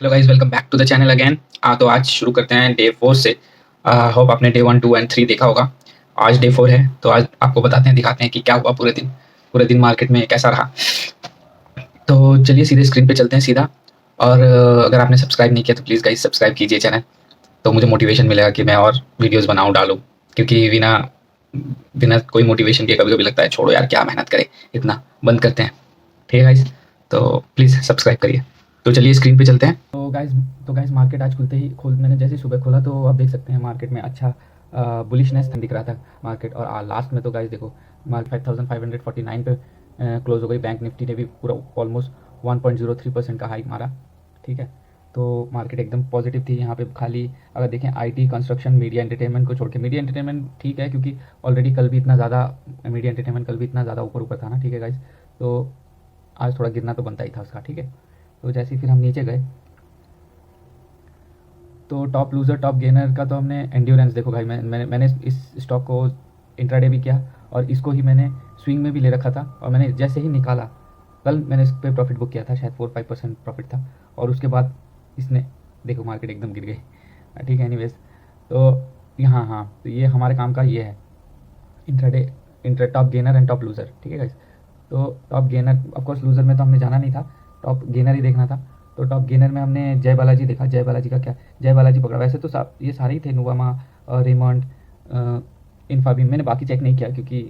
Hello guys, welcome back to the channel again. तो आज शुरू करते हैं डे 4 से। होप आपने डे 1, 2 एंड 3 देखा होगा। आज डे 4 है, तो आज आपको बताते हैं, दिखाते हैं कि क्या हुआ पूरे दिन मार्केट में कैसा रहा। तो चलिए सीधे स्क्रीन पे चलते हैं सीधा। और अगर आपने सब्सक्राइब नहीं किया तो प्लीज़ गाइस सब्सक्राइब कीजिए चैनल, तो मुझे मोटिवेशन मिलेगा कि मैं और वीडियोज़ बनाऊँ, डालूँ। क्योंकि बिना बिना कोई मोटिवेशन के कभी-कभी लगता है छोड़ो यार क्या मेहनत करें, इतना बंद करते हैं। ठीक है गाइस, तो प्लीज़ सब्सक्राइब करिए। तो चलिए स्क्रीन पे चलते हैं। तो गाइस मार्केट आज खुलते ही मैंने जैसे ही सुबह खोला तो आप देख सकते हैं मार्केट में अच्छा बुलिशनेस दिख रहा था मार्केट। और लास्ट में तो गाइस देखो मार्केट 5549 पे क्लोज हो गई। बैंक निफ्टी ने भी पूरा ऑलमोस्ट 1.03% का हाइक मारा। ठीक है, तो मार्केट एकदम पॉजिटिव थी यहाँ पे। खाली अगर देखें आईटी, कंस्ट्रक्शन, मीडिया एंटरटेनमेंट को छोड़ के, मीडिया एंटरटेनमेंट ठीक है क्योंकि ऑलरेडी कल भी इतना ज़्यादा ऊपर था ना। ठीक है गाइस, तो आज थोड़ा गिरना तो बनता ही था उसका। ठीक है, तो जैसे ही फिर हम नीचे गए तो टॉप लूज़र टॉप गेनर का तो हमने एंड्योरेंस देखो भाई, मैंने इस स्टॉक को इंट्राडे भी किया और इसको ही मैंने स्विंग में भी ले रखा था। और मैंने जैसे ही निकाला, कल मैंने इस पर प्रॉफिट बुक किया था, शायद 4-5% प्रॉफिट था। और उसके बाद इसने देखो मार्केट एकदम गिर गई। ठीक है, एनीवेज तो यहाँ हाँ, तो ये हमारे काम का ये है intra top gainer and top loser. ठीक है गाइस, तो टॉप गेनर ऑफकोर्स, लूज़र में तो हमने जाना नहीं था, टॉप गेनर ही देखना था। तो टॉप गेनर में हमने जय बालाजी देखा। जय बालाजी का क्या, जय बालाजी पकड़ा। वैसे तो ये सारे ही थे, नुवामा, रेमंड, इन्फाबीम। मैंने बाकी चेक नहीं किया क्योंकि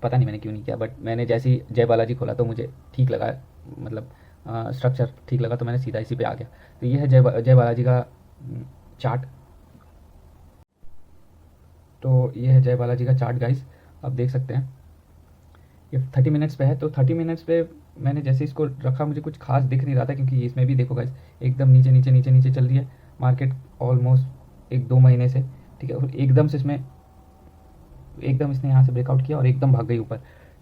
पता नहीं मैंने क्यों नहीं किया, बट मैंने जैसे ही जय बालाजी खोला तो मुझे ठीक लगा, मतलब स्ट्रक्चर ठीक लगा, तो मैंने सीधा इसी पे आ गया। तो ये है जय बालाजी का चार्ट। तो ये है जय बालाजी का चार्ट गाइस, आप देख सकते हैं। ये 30 मिनट्स पे है, तो 30 मिनट्स पे मैंने जैसे इसको रखा मुझे कुछ खास दिख नहीं रहा था क्योंकि इसमें भी देखो गाइस एकदम नीचे नीचे नीचे नीचे चल रही है मार्केट ऑलमोस्ट 1-2 महीने से। ठीक है, और एकदम से एकदम इसने यहाँ से ब्रेकआउट किया और एकदम भाग गई ऊपर।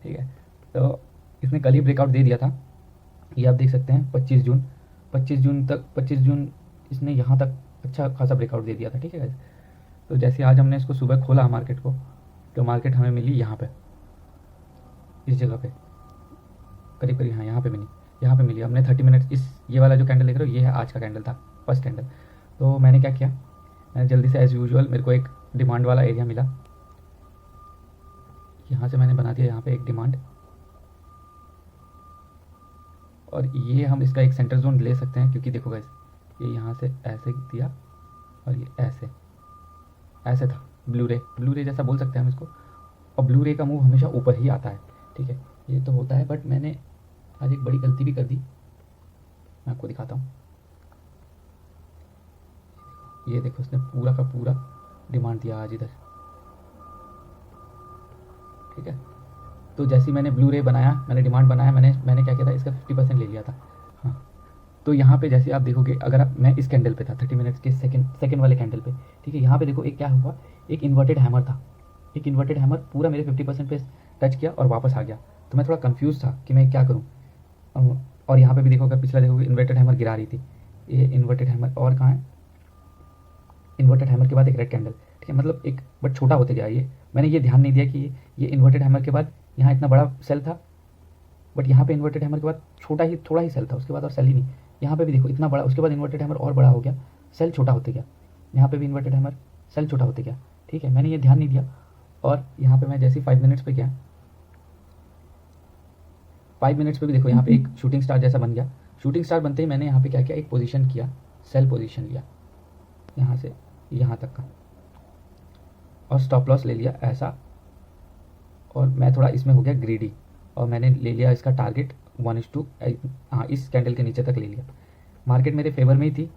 ठीक है, तो इसने कल ही ब्रेकआउट दे दिया था, ये आप देख सकते हैं। 25 जून इसने यहाँ तक अच्छा खासा ब्रेकआउट दे दिया था। ठीक है गाइस, तो जैसे आज हमने इसको सुबह खोला मार्केट को, तो मार्केट हमें मिली यहाँ पे, इस जगह पे करीब करीब, हाँ यहाँ पे मिली हमने 30 मिनट। ये वाला जो कैंडल देख रहे हो, ये है आज का कैंडल था, फर्स्ट कैंडल। तो मैंने क्या किया, मैंने जल्दी से एज़ यूजुअल मेरे को एक डिमांड वाला एरिया मिला, यहाँ से मैंने बना दिया यहाँ पे एक डिमांड। और ये हम इसका एक सेंटर जोन ले सकते हैं क्योंकि देखो गाइस ये यहाँ से ऐसे दिया और ये ऐसे था, ब्लू रे जैसा बोल सकते हैं हम इसको। और ब्लू रे का मूव हमेशा ऊपर ही आता है। ठीक है, ये तो होता है, बट मैंने आज एक बड़ी गलती भी कर दी, मैं आपको दिखाता हूँ। ये देखो उसने पूरा का पूरा डिमांड दिया आज इधर। ठीक है, तो जैसे ही मैंने ब्लू रे बनाया, मैंने डिमांड बनाया, मैंने क्या किया था, इसका 50% ले लिया था। हाँ, तो यहाँ पे जैसे आप देखोगे, अगर मैं इस कैंडल पे था 30 मिनट्स के सेकंड वाले कैंडल पे। ठीक है, यहाँ पे देखो एक क्या हुआ, एक इन्वर्टेड हैमर था। एक इन्वर्टेड हैमर पूरा मेरे 50% पे टच किया और वापस आ गया। तो मैं थोड़ा कंफ्यूज था कि मैं क्या करूँ। और यहाँ पे भी देखो, अगर पिछला देखोगे इन्वर्टेड हैमर गिरा रही थी, ये इन्वर्टेड हैमर। और कहाँ है इन्वर्टेड हैमर के बाद एक रेड कैंडल। ठीक है, मतलब एक बट छोटा होते गया ये। मैंने ये ध्यान नहीं दिया कि ये इन्वर्टेड हैमर के बाद यहाँ इतना बड़ा सेल था, बट यहाँ पे इन्वर्टेड हैमर के बाद थोड़ा ही सेल था, उसके बाद और सेल ही नहीं। यहाँ पे भी देखो इतना बड़ा, उसके बाद इन्वर्टेड हैमर और बड़ा हो गया, सेल छोटा होते गया। यहाँ पे भी इन्वर्टेड हैमर, सेल छोटा होते गया। ठीक है, मैंने ये ध्यान नहीं दिया। और यहाँ पे मैं जैसे 5 मिनट्स पे गया, 5 मिनट्स पे भी देखो यहाँ पे एक शूटिंग स्टार जैसा बन गया। शूटिंग स्टार बनते ही मैंने यहाँ पे क्या किया, एक पोजीशन किया, सेल पोजीशन लिया यहाँ से यहाँ तक का, और स्टॉप लॉस ले लिया ऐसा। और मैं थोड़ा इसमें हो गया ग्रीडी, और मैंने ले लिया इसका टारगेट 1:2, हाँ इस कैंडल के नीचे तक ले लिया। मार्केट मेरे फेवर में ही थी,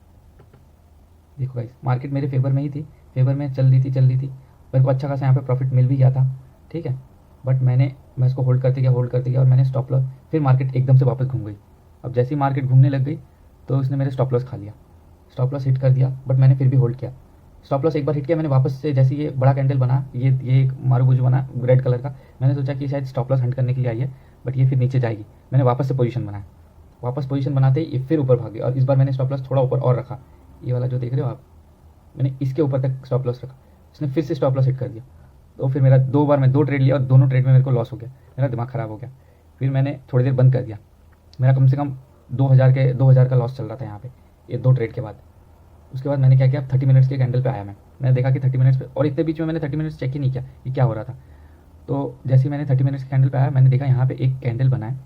देखो गाइस मार्केट मेरे फेवर में ही थी, फेवर में चल रही थी। मेरे को अच्छा खासा यहाँ पे प्रॉफिट मिल भी गया था। ठीक है, बट मैं इसको होल्ड करते गया और मैंने स्टॉप लॉस, फिर मार्केट एकदम से वापस घूम गई। अब जैसे ही मार्केट घूमने लग गई तो उसने मेरे स्टॉप लॉस खा लिया, स्टॉप लॉस हिट कर दिया, बट मैंने फिर भी होल्ड किया। स्टॉप लॉस एक बार हिट किया मैंने, वापस से जैसे ये बड़ा कैंडल बना, ये एक मारूबुजू बना रेड कलर का, मैंने सोचा कि शायद स्टॉप लॉस हंट करने के लिए आई है, बट ये फिर नीचे जाएगी। मैंने वापस से पोजीशन बनाया, वापस पोजीशन बनाते ही ये फिर ऊपर भाग गया। और इस बार मैंने स्टॉप लॉस थोड़ा ऊपर और रखा, ये वाला जो देख रहे हो आप, मैंने इसके ऊपर तक स्टॉप लॉस रखा, इसने फिर से स्टॉप लॉस हिट कर दिया। तो फिर मेरा 2 बार मैं 2 ट्रेड लिया और दोनों ट्रेड में मेरे को लॉस हो गया, मेरा दिमाग ख़राब हो गया। फिर मैंने थोड़ी देर बंद कर दिया, मेरा कम से कम 2000 का लॉस चल रहा था यहाँ पे। ये 2 ट्रेड के बाद। उसके बाद मैंने क्या किया, 30 मिनट्स के कैंडल पे आया मैंने देखा कि 30 मिनट्स पे, और इतने बीच में मैंने 30 मिनट्स चेक ही नहीं किया कि क्या हो रहा था। तो जैसे ही मैंने 30 मिनट्स के कैंडल पे आया, मैंने देखा यहाँ पे एक कैंडल बना है,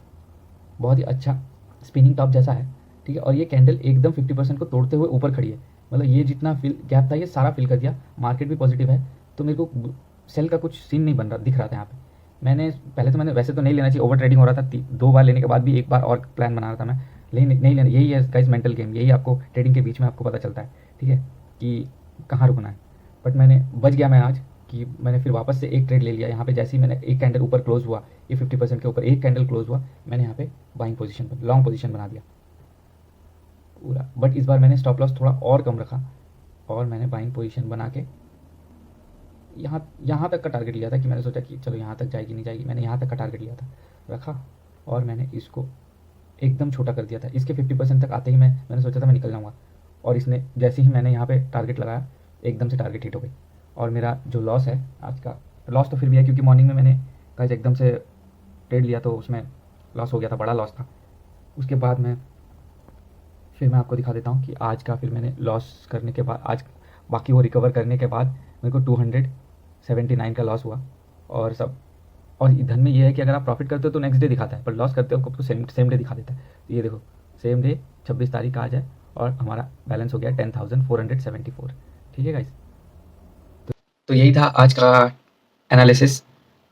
बहुत ही अच्छा स्पिनिंग टॉप जैसा है, ठीक है। और ये कैंडल एकदम 50% को तोड़ते हुए ऊपर खड़ी है, मतलब ये जितना फिल गैप था ये सारा फिल कर दिया, मार्केट भी पॉजिटिव है। तो मेरे को सेल का कुछ सीन नहीं बन रहा दिख रहा था यहाँ पे। मैंने पहले तो मैंने वैसे तो नहीं लेना चाहिए, ओवर ट्रेडिंग हो रहा था, 2 बार लेने के बाद भी एक बार और प्लान बना रहा था मैं, लेकिन नहीं लेना। यही है गाइस मेंटल गेम, यही आपको ट्रेडिंग के बीच में आपको पता चलता है, ठीक है, कि कहाँ रुकना है। बट मैंने बच गया मैं आज, कि मैंने फिर वापस से एक ट्रेड ले लिया यहाँ पे। जैसे ही मैंने एक कैंडल ऊपर क्लोज हुआ, ये 50% के ऊपर एक कैंडल क्लोज हुआ, मैंने यहाँ पे बाइंग पोजीशन पर लॉन्ग पोजीशन बना दिया पूरा। बट इस बार मैंने स्टॉप लॉस थोड़ा और कम रखा, और मैंने बाइंग पोजीशन बना के यहाँ तक का टारगेट लिया था, कि मैंने सोचा कि चलो यहाँ तक जाएगी नहीं जाएगी, मैंने यहाँ तक का टारगेट लिया था, रखा, और मैंने इसको एकदम छोटा कर दिया था। इसके 50% तक आते ही मैंने सोचा था मैं निकल जाऊँगा, और इसने जैसे ही मैंने यहाँ पे टारगेट लगाया, एकदम से टारगेट हिट हो गई। और मेरा जो लॉस है आज का, लॉस तो फिर भी है क्योंकि मॉर्निंग में मैंने गाइस एकदम से ट्रेड लिया तो उसमें लॉस हो गया था, बड़ा लॉस था। उसके बाद फिर मैं आपको दिखा देता हूँ कि आज का फिर मैंने लॉस करने के बाद, आज बाकी वो रिकवर करने के बाद मेरे को 279 का लॉस हुआ। और धन में ये है कि अगर आप प्रॉफिट करते हो तो नेक्स्ट डे दिखाता है, पर लॉस करते हो आपको सेम डे दिखा देता है। तो ये देखो, सेम डे 26 तारीख का आज है, और हमारा बैलेंस हो गया 10,474, ठीक है गाइस। तो यही था आज का एनालिसिस।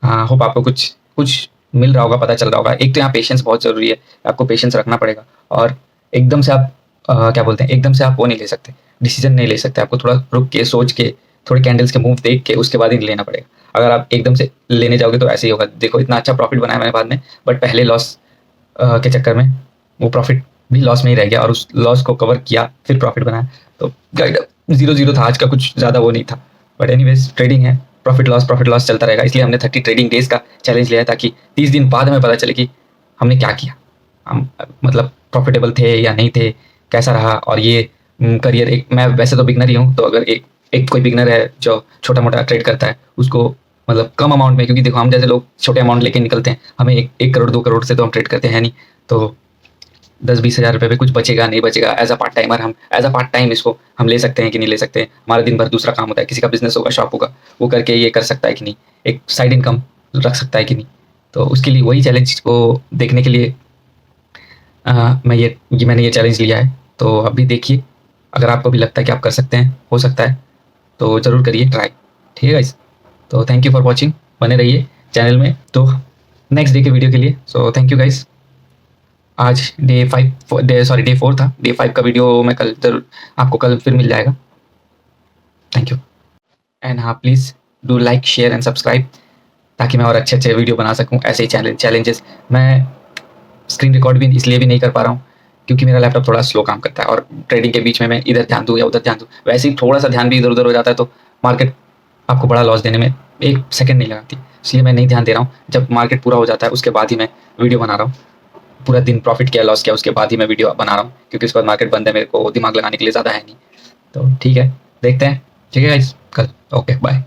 होप आपको कुछ मिल रहा होगा, पता चल रहा होगा। एक तो यहाँ पेशेंस बहुत ज़रूरी है, आपको पेशेंस रखना पड़ेगा, और एकदम से आप क्या बोलते हैं, एकदम से आप वो नहीं ले सकते, डिसीजन नहीं ले सकते, आपको थोड़ा रुक के सोच के, थोड़े कैंडल्स के मूव देख के उसके बाद ही लेना पड़ेगा। अगर आप एकदम से लेने जाओगे तो ऐसे ही होगा। देखो इतना अच्छा प्रॉफिट बनाया मैंने बाद में, बट पहले लॉस के चक्कर में वो प्रॉफिट भी लॉस में ही रह गया, और उस लॉस को कवर किया फिर प्रॉफिट बनाया, तो गाइड 0-0 था आज का, कुछ ज़्यादा वो नहीं था। बट एनीवेज ट्रेडिंग है, प्रॉफिट लॉस चलता रहेगा। इसलिए हमने 30 ट्रेडिंग डेज का चैलेंज लिया है, ताकि 30 दिन बाद हमें पता चले कि हमने क्या किया, हम मतलब प्रॉफिटेबल थे या नहीं थे, कैसा रहा। और ये करियर, एक मैं वैसे तो बिगनर ही हूँ, तो अगर एक कोई बिगनर है जो छोटा मोटा ट्रेड करता है, उसको मतलब कम अमाउंट में, क्योंकि देखो हम जैसे लोग छोटे अमाउंट लेके निकलते हैं, हमें 1 करोड़ 2 करोड़ से तो हम ट्रेड करते हैं नहीं, तो 10-20 हज़ार रुपये पे कुछ बचेगा नहीं बचेगा, एज अ पार्ट टाइमर हम एज अ पार्ट टाइम इसको हम ले सकते हैं कि नहीं ले सकते। हमारा दिन भर दूसरा काम होता है, किसी का बिजनेस होगा, शॉप होगा, वो करके ये कर सकता है कि नहीं, एक साइड इनकम रख सकता है कि नहीं। तो उसके लिए वही चैलेंज को देखने के लिए मैंने ये चैलेंज लिया है। तो अभी देखिए, अगर आपको भी लगता है कि आप कर सकते हैं, हो सकता है, तो ज़रूर करिए ट्राई, ठीक है गाइस। तो थैंक यू फॉर वॉचिंग, बने रहिए चैनल में तो नेक्स्ट डे के वीडियो के लिए। So thank you guys. आज डे 4 था, डे 5 का वीडियो मैं कल जरूर आपको कल फिर मिल जाएगा। थैंक यू, एंड हाँ please do like share and subscribe, ताकि मैं और अच्छे वीडियो बना सकूँ। ऐसे ही चैलेंजेस मैं स्क्रीन रिकॉर्ड भी इसलिए भी नहीं कर पा रहा हूँ क्योंकि मेरा लैपटॉप थोड़ा स्लो काम करता है, और ट्रेडिंग के बीच में मैं इधर ध्यान दूँ या उधर ध्यान दूँ, वैसे ही थोड़ा सा ध्यान भी इधर उधर हो जाता है, तो मार्केट आपको बड़ा लॉस देने में 1 सेकंड नहीं लगाती। इसलिए मैं नहीं ध्यान दे रहा हूँ। जब मार्केट पूरा हो जाता है उसके बाद ही मैं वीडियो बना रहा हूँ। पूरा दिन प्रॉफिट किया लॉस किया उसके बाद ही मैं वीडियो बना रहा हूँ, क्योंकि उसके बाद मार्केट बंद है, मेरे को दिमाग लगाने के लिए ज़्यादा है नहीं। तो ठीक है, देखते हैं, ठीक है गाइस, कल। Okay bye.